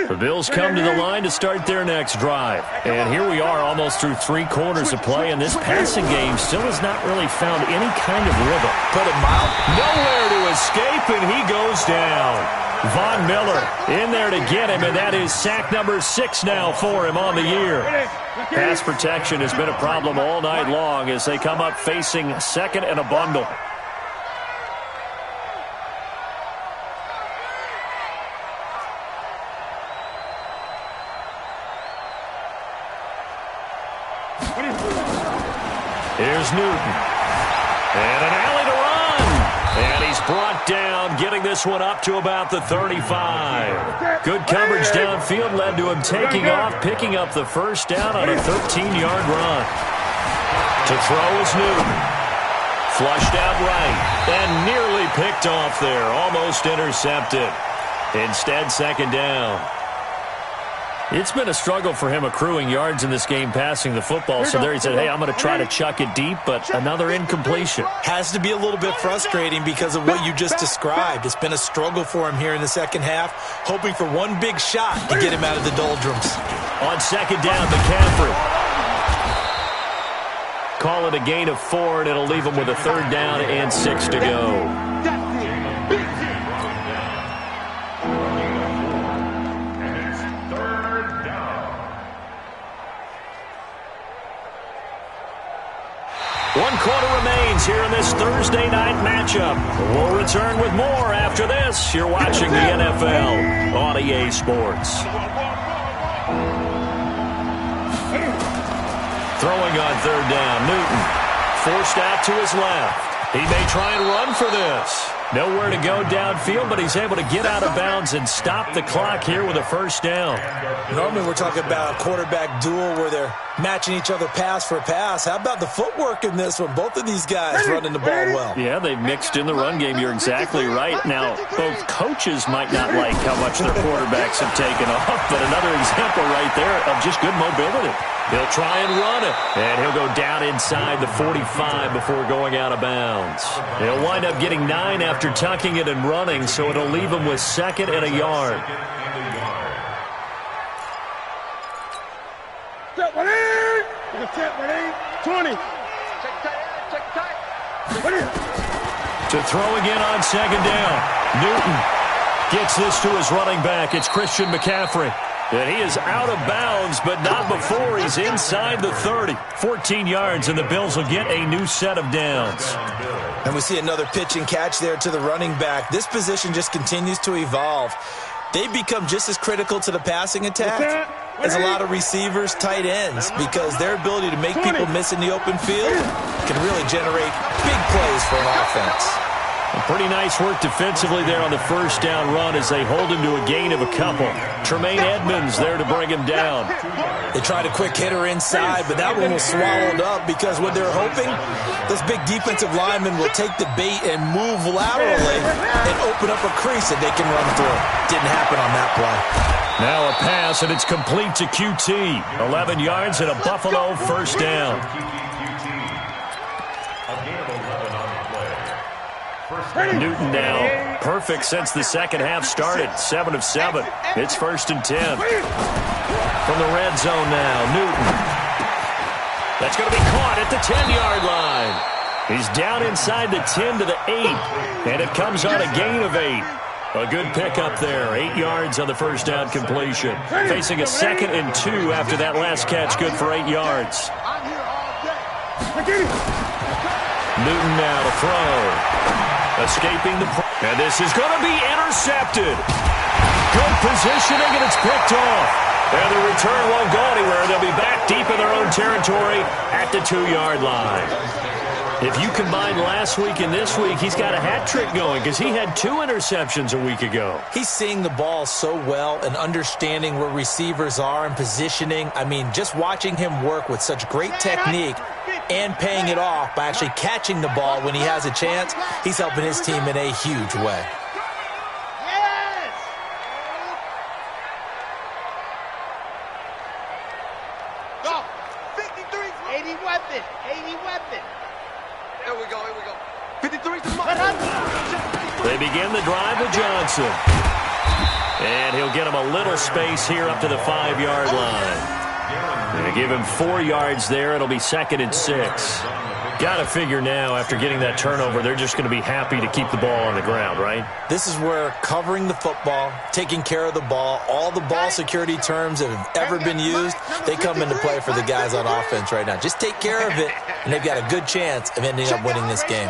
The Bills come to the line to start their next drive. And here we are almost through 3 quarters of play, and this passing game still has not really found any kind of rhythm. Put it mild. Nowhere to escape, and he goes down. Von Miller in there to get him, and that is sack number 6 now for him on the year. Pass protection has been a problem all night long as they come up facing second and a bundle. Here's Newton. And an alley to run. And he's brought down, getting this one up to about the 35. Good coverage downfield led to him taking off, picking up the first down on a 13-yard run. To throw is Newton. Flushed out right. And nearly picked off there. Almost intercepted. Instead, second down. It's been a struggle for him accruing yards in this game passing the football. So there he said, hey, I'm going to try to chuck it deep, but another incompletion. Has to be a little bit frustrating because of what you just described. It's been a struggle for him here in the second half, hoping for one big shot to get him out of the doldrums. On second down, McCaffrey. Call it a gain of 4, and it'll leave him with a third down and 6 to go. One quarter remains here in this Thursday night matchup. We'll return with more after this. You're watching the NFL on EA Sports. Throwing on third down, Newton. Forced out to his left. He may try and run for this. Nowhere to go downfield, but he's able to get out of bounds and stop the clock here with a first down. Normally we're talking about a quarterback duel where they're matching each other pass for pass. How about the footwork in this one? Both of these guys running the ball well. Yeah, they've mixed in the run game. You're exactly right. Now, both coaches might not like how much their quarterbacks have taken off, but another example right there of just good mobility. He'll try and run it, and he'll go down inside the 45 before going out of bounds. He'll wind up getting 9 after tucking it and running, so it'll leave him with second and a yard. Step one in. You can step one in. 20. To throw again on second down. Newton gets this to his running back. It's Christian McCaffrey. And he is out of bounds, but not before he's inside the 30. 14 yards, and the Bills will get a new set of downs. And we see another pitch and catch there to the running back. This position just continues to evolve. They become just as critical to the passing attack as a lot of receivers, tight ends, because their ability to make people miss in the open field can really generate big plays for an offense. Pretty nice work defensively there on the first down run as they hold him to a gain of a couple. Tremaine Edmonds there to bring him down. They tried a quick hitter inside, but that one was swallowed up because what they're hoping, those big defensive linemen will take the bait and move laterally and open up a crease that they can run through. Didn't happen on that play. Now a pass, and it's complete to QT. 11 yards and a Buffalo first down. Newton now perfect since the second half started. 7 of 7. It's first and 10. From the red zone now, Newton. That's going to be caught at the 10-yard line. He's down inside the 10 to the 8, and it comes on a gain of 8. A good pickup there. 8 yards on the first down completion. Facing a 2nd and 2 after that last catch. Good for 8 yards. Newton now to throw. Escaping the... And this is going to be intercepted. Good positioning, and it's picked off. And the return won't go anywhere. They'll be back deep in their own territory at the 2-yard line. If you combine last week and this week, he's got a hat trick going because he had 2 interceptions a week ago. He's seeing the ball so well and understanding where receivers are and positioning. I mean, just watching him work with such great technique and paying it off by actually catching the ball when he has a chance, he's helping his team in a huge way. Go. 53. 80 weapon. 80 weapon. Here we go. 53's the mark. They begin the drive with Johnson. And he'll get him a little space here up to the 5-yard line. They give him 4 yards there. It'll be 2nd and 6. Got to figure now, after getting that turnover, they're just going to be happy to keep the ball on the ground, right? This is where covering the football, taking care of the ball, all the ball security terms that have ever been used, they come into play for the guys on offense right now. Just take care of it, and they've got a good chance of ending up winning this game.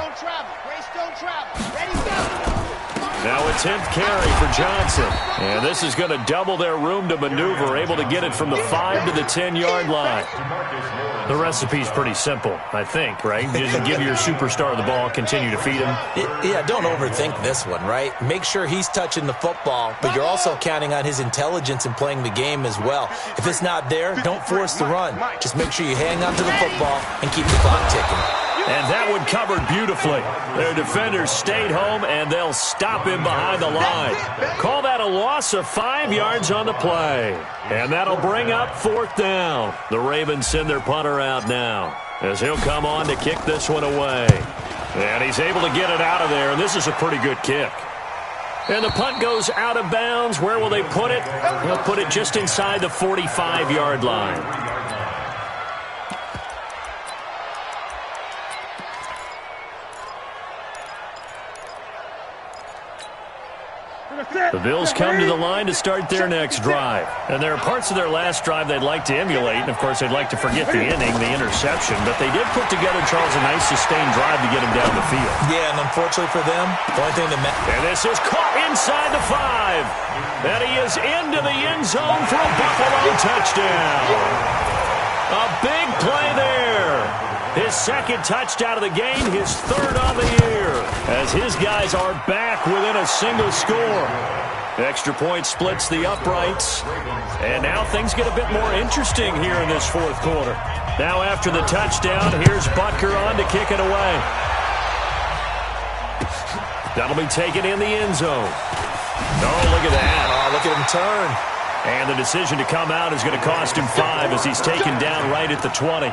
Now a 10th carry for Johnson. And this is going to double their room to maneuver, able to get it from the 5 to the 10-yard line. The recipe's pretty simple, I think, right? Just give your superstar the ball, continue to feed him. Yeah, don't overthink this one, right? Make sure he's touching the football, but you're also counting on his intelligence in playing the game as well. If it's not there, don't force the run. Just make sure you hang on to the football and keep the clock ticking. And that one covered beautifully. Their defenders stayed home, and they'll stop him behind the line. Call that a loss of 5 yards on the play. And that'll bring up 4th down. The Ravens send their punter out now, as he'll come on to kick this one away. And he's able to get it out of there, and this is a pretty good kick. And the punt goes out of bounds. Where will they put it? They'll put it just inside the 45-yard line. The Bills come to the line to start their next drive. And there are parts of their last drive they'd like to emulate, and, of course, they'd like to forget the inning, the interception. But they did put together, Charles, a nice sustained drive to get him down the field. Yeah, and unfortunately for them, the only thing that matters. And this is caught inside the 5. And he is into the end zone for a Buffalo touchdown. A big play there. His 2nd touchdown of the game, his 3rd on the year, as his guys are back within a single score. Extra point splits the uprights, and now things get a bit more interesting here in this 4th quarter. Now after the touchdown, here's Butker on to kick it away. That'll be taken in the end zone. Oh, look at that. Oh, look at him turn. And the decision to come out is going to cost him 5 as he's taken down right at the 20.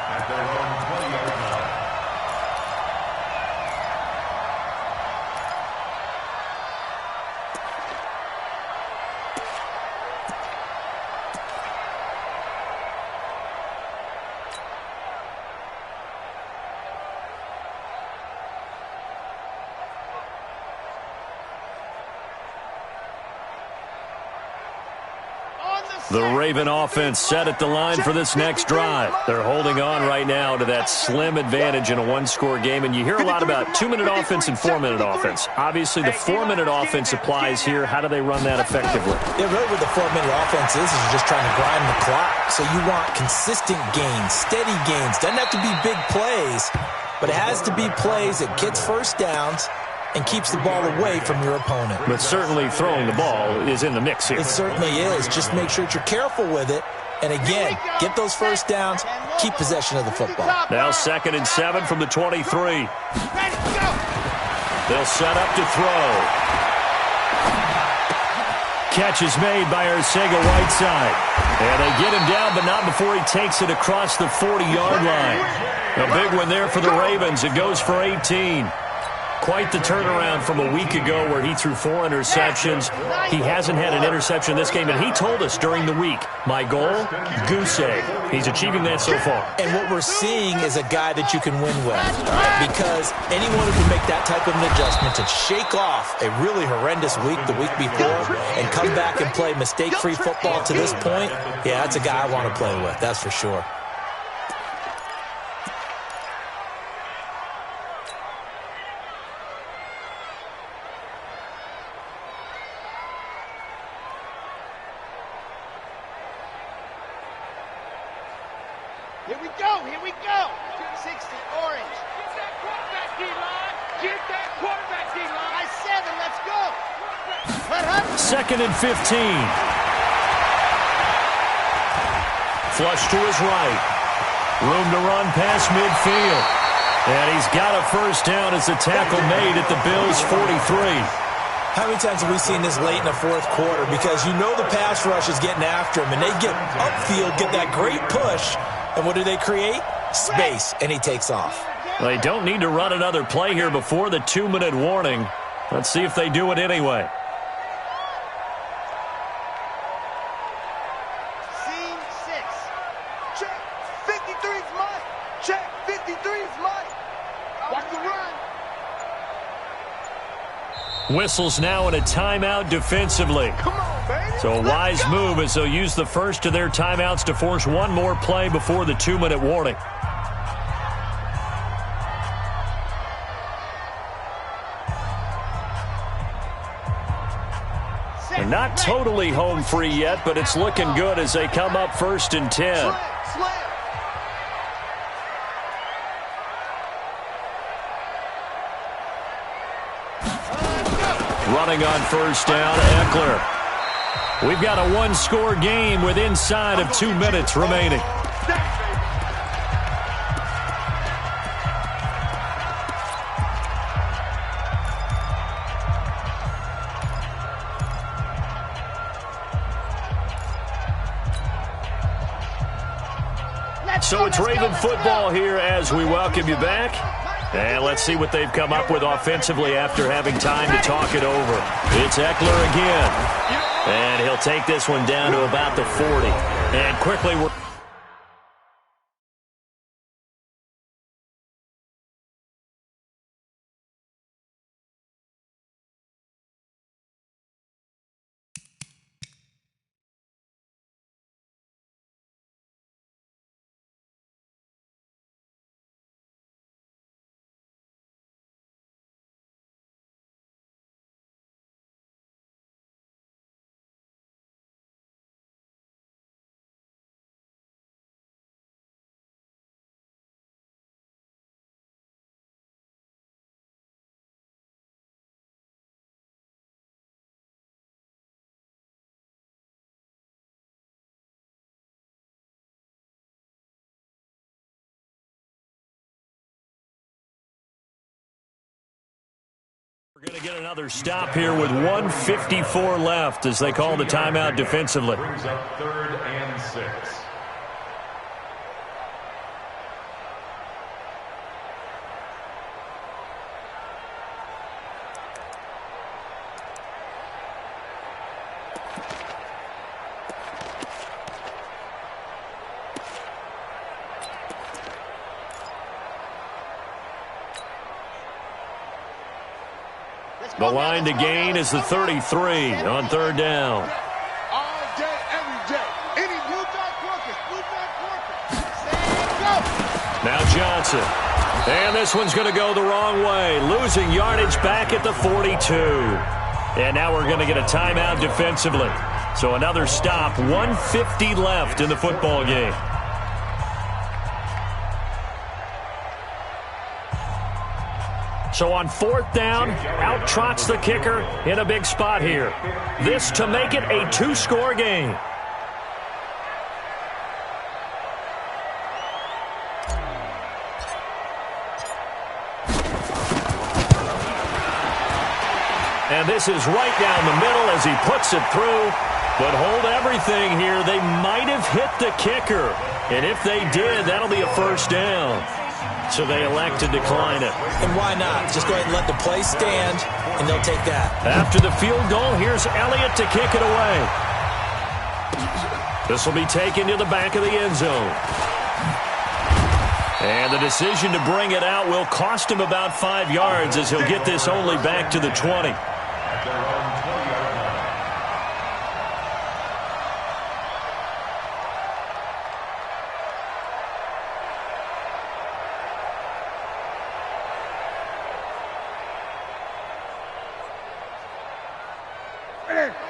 The Raven offense set at the line for this next drive. They're holding on right now to that slim advantage in a 1-score game, and you hear a lot about 2-minute offense and 4-minute offense. Obviously, the 4-minute offense applies here. How do they run that effectively? Yeah, really what the 4-minute offense is you're just trying to grind the clock. So you want consistent gains, steady gains. Doesn't have to be big plays, but it has to be plays that gets first downs and keeps the ball away from your opponent. But certainly throwing the ball is in the mix here. It certainly is. Just make sure that you're careful with it. And again, get those first downs, keep possession of the football. Now 2nd and 7 from the 23. They'll set up to throw. Catch is made by Arcega-Whiteside. And they get him down, but not before he takes it across the 40-yard line. A big one there for the Ravens. It goes for 18. Quite the turnaround from a week ago where he threw 4 interceptions. He hasn't had an interception this game, and he told us during the week, my goal, goose egg. He's achieving that so far. And what we're seeing is a guy that you can win with, because anyone who can make that type of an adjustment to shake off a really horrendous week the week before and come back and play mistake-free football to this point, yeah, that's a guy I want to play with, that's for sure. Here we go, here we go. 60, orange. Get that quarterback, D-line. Get that quarterback, D-line. I 7, let's go. Second and 15. Flush to his right. Room to run past midfield. And he's got a first down as the tackle made at the Bills' 43. How many times have we seen this late in the fourth quarter? Because you know the pass rush is getting after him, and they get upfield, get that great push, and what do they create? Space, and he takes off. They don't need to run another play here before the 2-minute warning. Let's see if they do it anyway. Scene 6. Check. 53's mine. Check. 53's mine. Watch the run. Whistles now in a timeout defensively. Come on, baby. So a wise move as they'll use the first of their timeouts to force one more play before the 2-minute warning. They're not totally home free yet, but it's looking good as they come up 1st and 10. Slam. Running on first down, Eckler. We've got a one-score game with inside of 2 minutes remaining. So it's Raven football here as we welcome you back. And let's see what they've come up with offensively after having time to talk it over. It's Eckler again. And he'll take this one down to about the 40. And quickly we're... We're going to get another stop here with 1:54 left as they call the timeout defensively. Brings up 3rd and 6. The line to gain is the 33 on 3rd down. All day, every day. Any blue dot workers. Stand go. Now Johnson. And this one's going to go the wrong way. Losing yardage back at the 42. And now we're going to get a timeout defensively. So another stop. 1:50 left in the football game. So on 4th down, out trots the kicker in a big spot here. This to make it a 2-score game. And this is right down the middle as he puts it through. But hold everything here. They might have hit the kicker. And if they did, that'll be a first down. So they elect to decline it. And why not? Just go ahead and let the play stand, and they'll take that. After the field goal, here's Elliott to kick it away. This will be taken to the back of the end zone. And the decision to bring it out will cost him about 5 yards as he'll get this only back to the 20. At their own 20-yard line.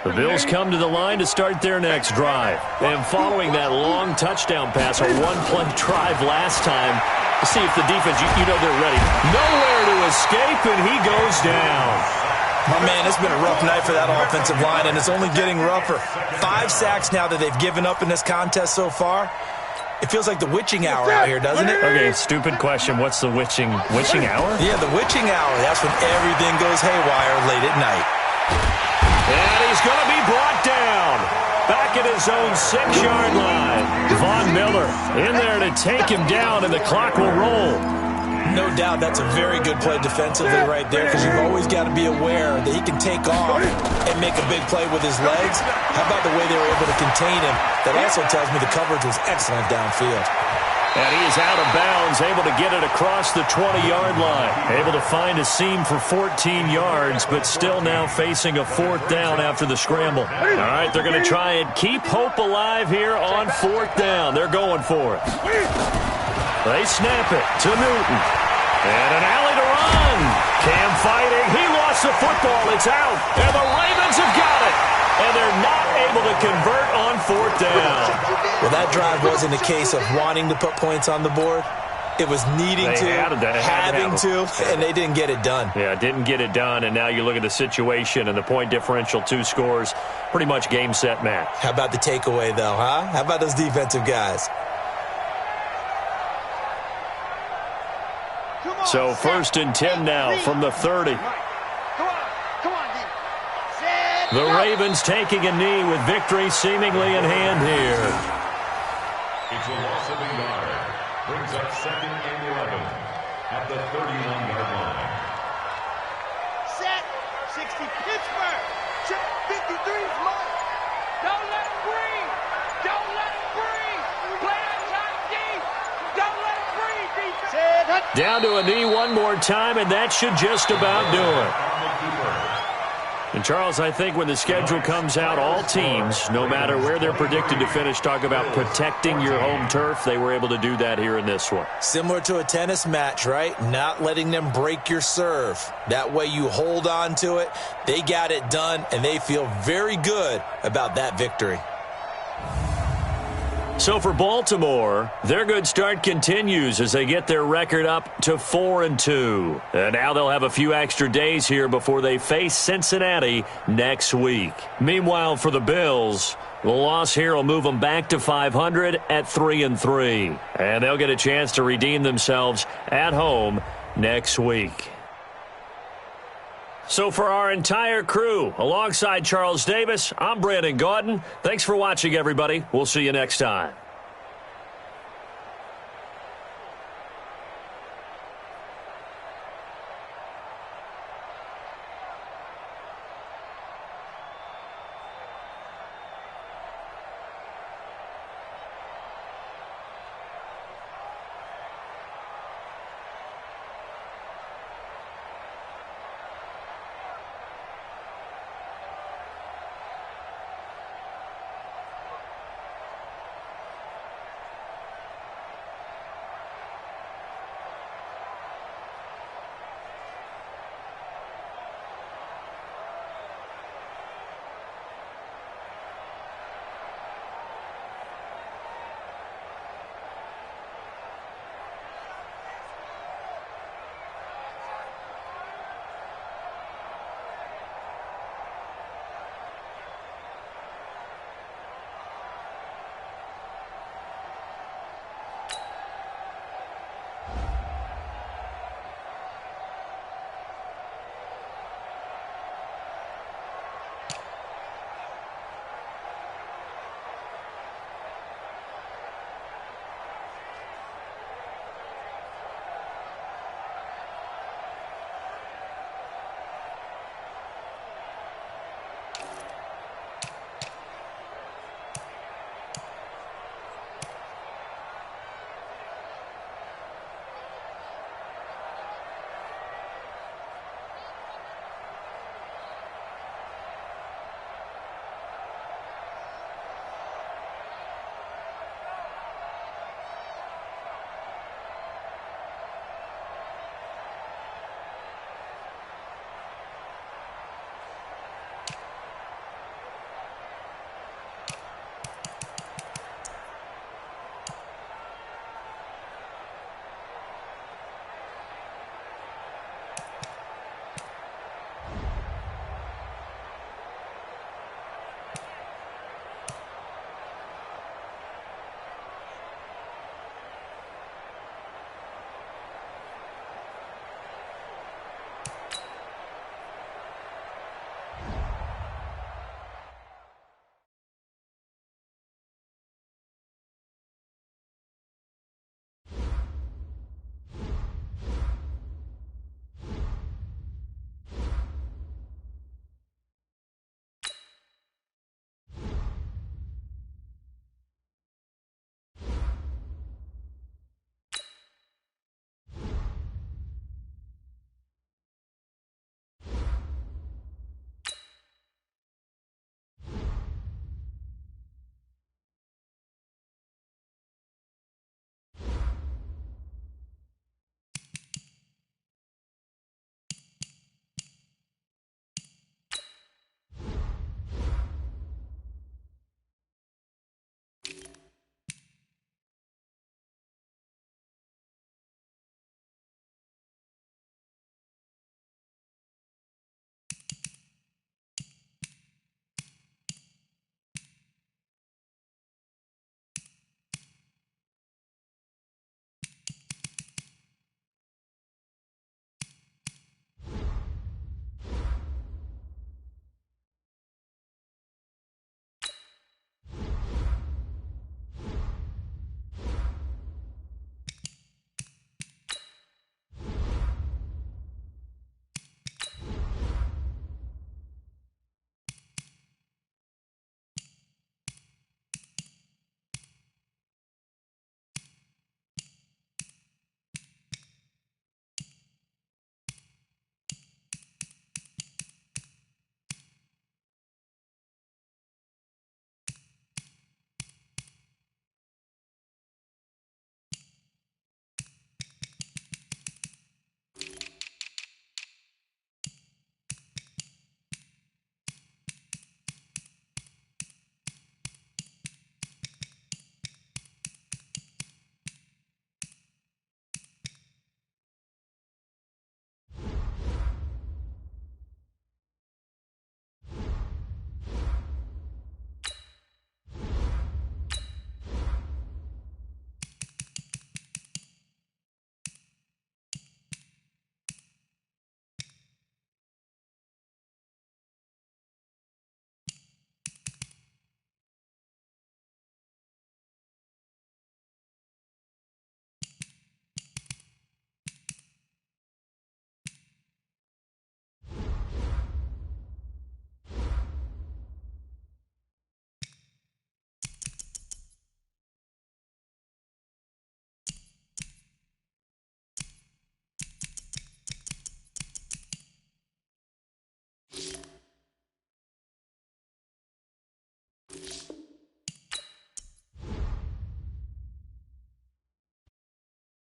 The Bills come to the line to start their next drive. And following that long touchdown pass, a one-play drive last time, to see if the defense, you know they're ready. Nowhere to escape, and he goes down. My man, it's been a rough night for that offensive line, and it's only getting rougher. 5 sacks now that they've given up in this contest so far. It feels like the witching hour out here, doesn't it? Okay, stupid question. What's the witching hour? Yeah, the witching hour. That's when everything goes haywire late at night. And he's going to be brought down. Back at his own 6-yard line. Von Miller in there to take him down, and the clock will roll. No doubt that's a very good play defensively right there, because you've always got to be aware that he can take off and make a big play with his legs. How about the way they were able to contain him? That also tells me the coverage was excellent downfield. And he is out of bounds, able to get it across the 20-yard line. Able to find a seam for 14 yards, but still now facing a 4th down after the scramble. All right, they're going to try and keep hope alive here on 4th down. They're going for it. They snap it to Newton. And an alley to run. Cam fighting. He lost the football. It's out. And the Ravens have got it. And they're not able to convert on 4th down. Well, that drive wasn't a case of wanting to put points on the board. It was needing having to, and they didn't get it done. Yeah, didn't get it done, and now you look at the situation and the point differential, 2 scores, pretty much game, set, match. How about the takeaway, though, huh? How about those defensive guys? So 1st and 10 now from the 30. The Ravens taking a knee with victory seemingly in hand here. It's a loss of a yard. Brings up 2nd and 11 at the 31-yard line. Set. 60 Pittsburgh. 53 is mine. Don't let him breathe. Don't let him breathe. Play outside deep. Don't let him breathe, defense. Down to a knee one more time, and that should just about do it. And, Charles, I think when the schedule comes out, all teams, no matter where they're predicted to finish, talk about protecting your home turf. They were able to do that here in this one. Similar to a tennis match, right? Not letting them break your serve. That way you hold on to it. They got it done, and they feel very good about that victory. So for Baltimore, their good start continues as they get their record up to 4-2. And now they'll have a few extra days here before they face Cincinnati next week. Meanwhile, for the Bills, the loss here will move them back to 500 at 3-3. And they'll get a chance to redeem themselves at home next week. So for our entire crew, alongside Charles Davis, I'm Brandon Gaudin. Thanks for watching, everybody. We'll see you next time.